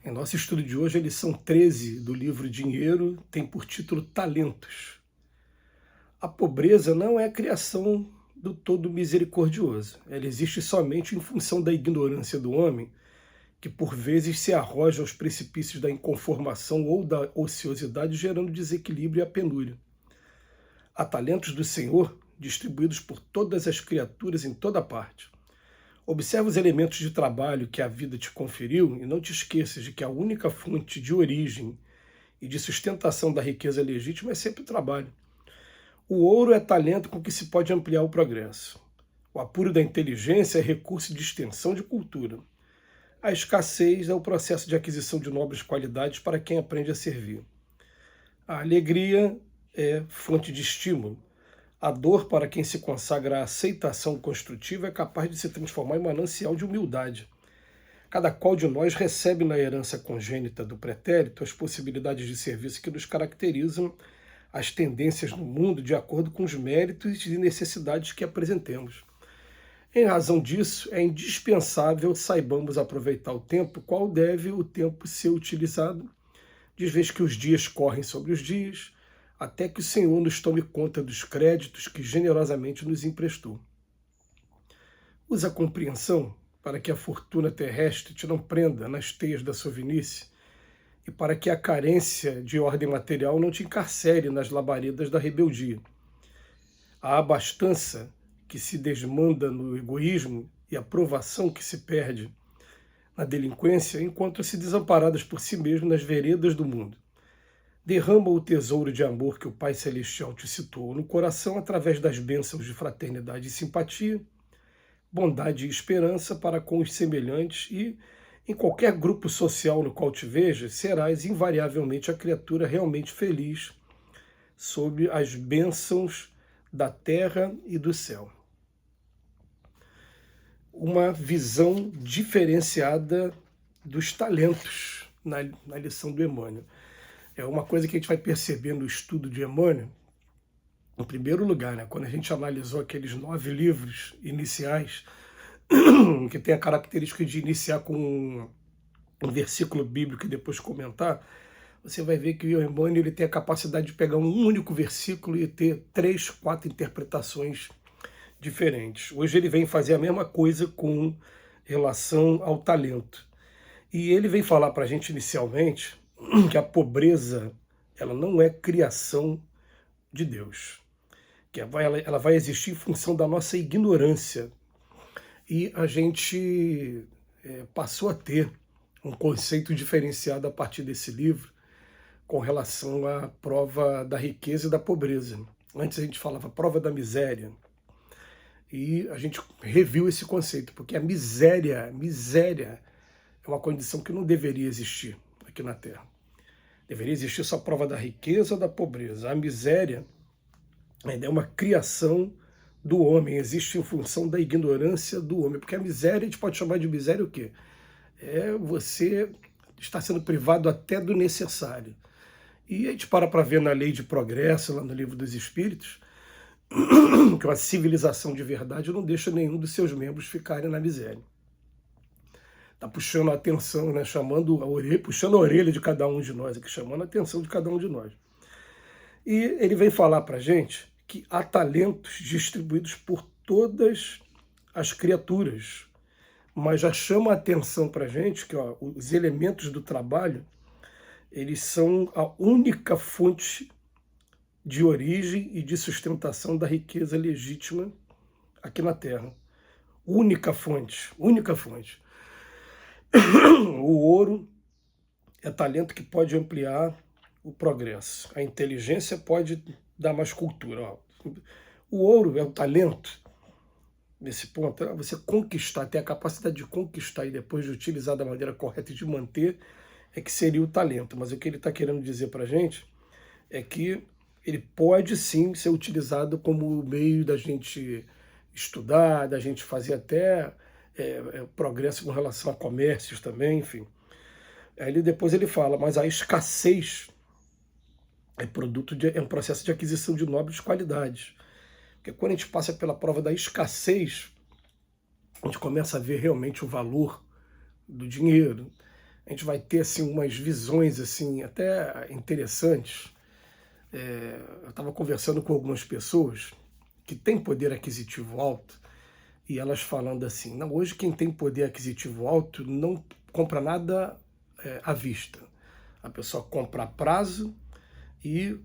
Em nosso estudo de hoje, a lição 13 do livro Dinheiro tem por título Talentos. A pobreza não é a criação do todo misericordioso. Ela existe somente em função da ignorância do homem, que por vezes se arroja aos precipícios da inconformação ou da ociosidade, gerando desequilíbrio e a penúria. Há talentos do Senhor distribuídos por todas as criaturas em toda parte. Observa os elementos de trabalho que a vida te conferiu e não te esqueças de que a única fonte de origem e de sustentação da riqueza legítima é sempre o trabalho. O ouro é talento com que se pode ampliar o progresso. O apuro da inteligência é recurso de extensão de cultura. A escassez é o processo de aquisição de nobres qualidades para quem aprende a servir. A alegria é fonte de estímulo. A dor, para quem se consagra à aceitação construtiva, é capaz de se transformar em manancial de humildade. Cada qual de nós recebe na herança congênita do pretérito as possibilidades de serviço que nos caracterizam, as tendências no mundo de acordo com os méritos e necessidades que apresentemos. Em razão disso, é indispensável saibamos aproveitar o tempo, qual deve o tempo ser utilizado, de vez que os dias correm sobre os dias, até que o Senhor nos tome conta dos créditos que generosamente nos emprestou. Usa a compreensão para que a fortuna terrestre te não prenda nas teias da sovinice e para que a carência de ordem material não te encarcere nas labaredas da rebeldia. A abastança que se desmanda no egoísmo e a provação que se perde na delinquência encontram-se desamparadas por si mesmo nas veredas do mundo. Derrama o tesouro de amor que o Pai Celestial te situou no coração através das bênçãos de fraternidade e simpatia, bondade e esperança para com os semelhantes e, em qualquer grupo social no qual te vejas, serás invariavelmente a criatura realmente feliz sob as bênçãos da terra e do céu. Uma visão diferenciada dos talentos na lição do Emmanuel. É uma coisa que a gente vai perceber no estudo de Emmanuel, em primeiro lugar, né, quando a gente analisou aqueles 9 livros iniciais, que tem a característica de iniciar com um versículo bíblico e depois comentar, você vai ver que o Emmanuel ele tem a capacidade de pegar um único versículo e ter 3, 4 interpretações diferentes. Hoje ele vem fazer a mesma coisa com relação ao talento. E ele vem falar para a gente inicialmente que a pobreza ela não é criação de Deus, que ela vai existir em função da nossa ignorância. E a gente passou a ter um conceito diferenciado a partir desse livro com relação à prova da riqueza e da pobreza. Antes a gente falava prova da miséria, e a gente reviu esse conceito, porque a miséria é uma condição que não deveria existir aqui na Terra. Deveria existir só a prova da riqueza ou da pobreza. A miséria é uma criação do homem, existe em função da ignorância do homem, porque a miséria, a gente pode chamar de miséria o quê? É você está sendo privado até do necessário. E a gente para ver na Lei de Progresso, lá no Livro dos Espíritos, que uma civilização de verdade não deixa nenhum dos seus membros ficarem na miséria. Está puxando a atenção, né? Puxando a orelha de cada um de nós, aqui, chamando a atenção de cada um de nós. E ele vem falar para a gente que há talentos distribuídos por todas as criaturas, mas já chama a atenção para a gente que os elementos do trabalho eles são a única fonte de origem e de sustentação da riqueza legítima aqui na Terra. Única fonte, única fonte. O ouro é talento que pode ampliar o progresso. A inteligência pode dar mais cultura. O ouro é o talento, nesse ponto, você conquistar, ter a capacidade de conquistar e depois de utilizar da maneira correta e de manter, é que seria o talento. Mas o que ele está querendo dizer para a gente é que ele pode sim ser utilizado como meio da gente estudar, da gente fazer até progresso com relação a comércios também, enfim. Aí depois ele fala, mas a escassez é um processo de aquisição de nobres qualidades. Porque quando a gente passa pela prova da escassez, a gente começa a ver realmente o valor do dinheiro, a gente vai ter assim, umas visões assim, até interessantes. Eu estava conversando com algumas pessoas que têm poder aquisitivo alto e elas falando assim, não, hoje quem tem poder aquisitivo alto não compra nada à vista. A pessoa compra a prazo e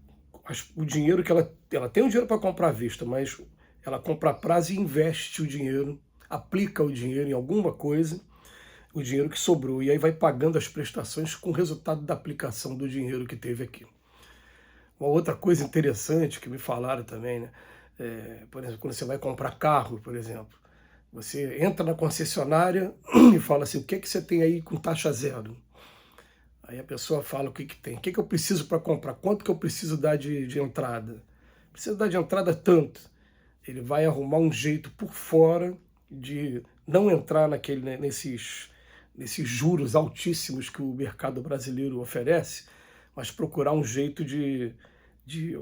o dinheiro que ela tem o dinheiro para comprar à vista, mas ela compra a prazo e investe o dinheiro, aplica o dinheiro em alguma coisa, o dinheiro que sobrou, e aí vai pagando as prestações com o resultado da aplicação do dinheiro que teve aqui. Uma outra coisa interessante que me falaram também, né? Por exemplo, quando você vai comprar carro, por exemplo, você entra na concessionária e fala assim, o que que você tem aí com taxa zero? Aí a pessoa fala o que que tem, o que que eu preciso para comprar, quanto que eu preciso dar de entrada? Preciso dar de entrada tanto. Ele vai arrumar um jeito por fora de não entrar nesses juros altíssimos que o mercado brasileiro oferece, mas procurar um jeito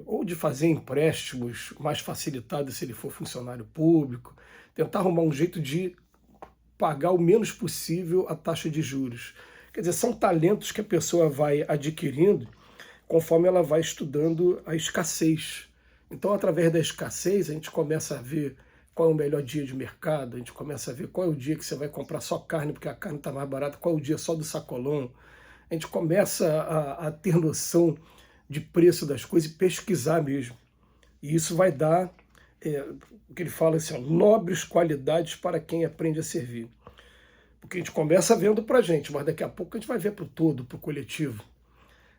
ou de fazer empréstimos mais facilitados se ele for funcionário público, tentar arrumar um jeito de pagar o menos possível a taxa de juros. Quer dizer, são talentos que a pessoa vai adquirindo conforme ela vai estudando a escassez. Então, através da escassez, a gente começa a ver qual é o melhor dia de mercado, a gente começa a ver qual é o dia que você vai comprar só carne, porque a carne está mais barata, qual é o dia só do sacolão. A gente começa a ter noção de preço das coisas e pesquisar mesmo. E isso vai dar, o que ele fala assim, ó, nobres qualidades para quem aprende a servir. Porque a gente começa vendo para a gente, mas daqui a pouco a gente vai ver para o todo, para o coletivo.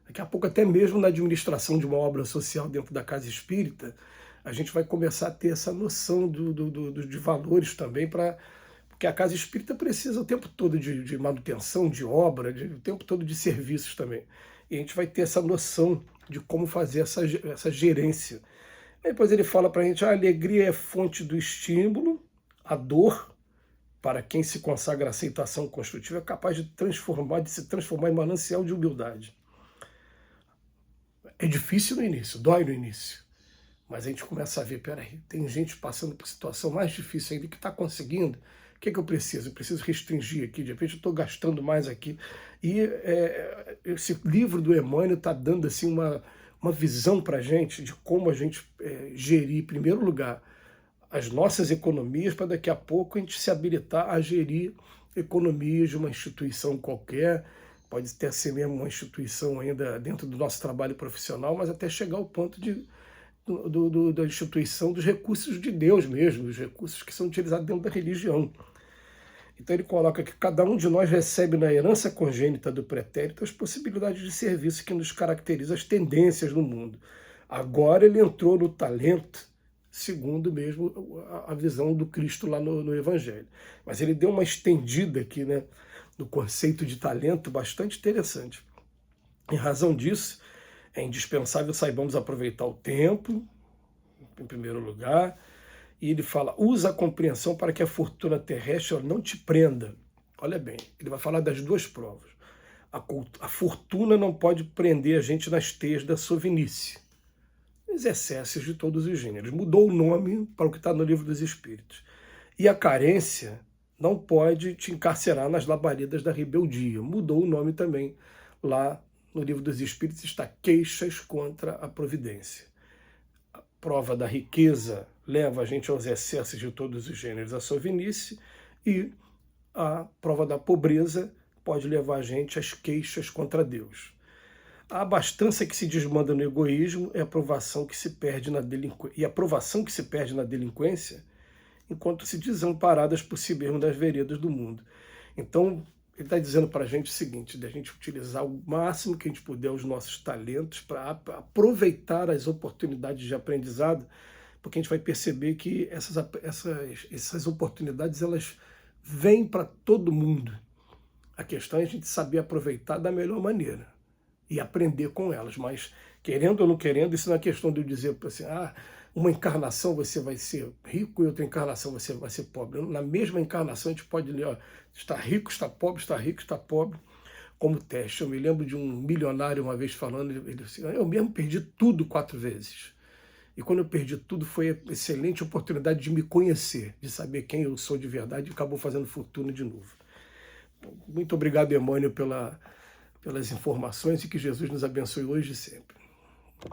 Daqui a pouco, até mesmo na administração de uma obra social dentro da casa espírita, a gente vai começar a ter essa noção de valores também, porque a casa espírita precisa o tempo todo de manutenção, de obra, o tempo todo de serviços também. E a gente vai ter essa noção de como fazer essa gerência. Aí depois ele fala para a gente, a alegria é fonte do estímulo, a dor, para quem se consagra à aceitação construtiva, é capaz de se transformar em manancial de humildade. É difícil no início, dói no início, mas a gente começa a ver, peraí, tem gente passando por situação mais difícil ainda que está conseguindo. O que é que eu preciso? Eu preciso restringir aqui, de repente eu estou gastando mais aqui. E esse livro do Emmanuel está dando assim, uma visão para a gente de como a gente gerir, em primeiro lugar, as nossas economias, para daqui a pouco a gente se habilitar a gerir economias de uma instituição qualquer, pode ter ser mesmo uma instituição ainda dentro do nosso trabalho profissional, mas até chegar ao ponto da instituição dos recursos de Deus mesmo, os recursos que são utilizados dentro da religião. Então ele coloca que cada um de nós recebe na herança congênita do pretérito as possibilidades de serviço que nos caracterizam as tendências no mundo. Agora ele entrou no talento, segundo mesmo a visão do Cristo lá no Evangelho. Mas ele deu uma estendida aqui, né, no conceito de talento bastante interessante. Em razão disso, é indispensável saibamos aproveitar o tempo, em primeiro lugar, e ele fala, usa a compreensão para que a fortuna terrestre não te prenda. Olha bem, ele vai falar das duas provas. A fortuna não pode prender a gente nas teias da sovinice, os excessos de todos os gêneros. Mudou o nome para o que está no Livro dos Espíritos. E a carência não pode te encarcerar nas labaredas da rebeldia. Mudou o nome também. Lá no Livro dos Espíritos está queixas contra a providência. A prova da riqueza leva a gente aos excessos de todos os gêneros, a sovinice, e a prova da pobreza pode levar a gente às queixas contra Deus. A abastança que se desmanda no egoísmo é a aprovação que se perde na delinquência. E a aprovação que se perde na delinquência, enquanto se desamparadas por si mesmo das veredas do mundo. Então, ele está dizendo para a gente o seguinte, da gente utilizar o máximo que a gente puder os nossos talentos para aproveitar as oportunidades de aprendizado, porque a gente vai perceber que essas oportunidades elas vêm para todo mundo. A questão é a gente saber aproveitar da melhor maneira e aprender com elas, mas querendo ou não querendo, isso não é questão de eu dizer assim, uma encarnação você vai ser rico e outra encarnação você vai ser pobre. Na mesma encarnação a gente pode ler, está rico, está pobre, está rico, está pobre, como teste. Eu me lembro de um milionário uma vez falando, ele disse, eu mesmo perdi tudo 4 vezes. E quando eu perdi tudo foi a excelente oportunidade de me conhecer, de saber quem eu sou de verdade e acabou fazendo fortuna de novo. Muito obrigado, Emmanuel, pelas informações e que Jesus nos abençoe hoje e sempre.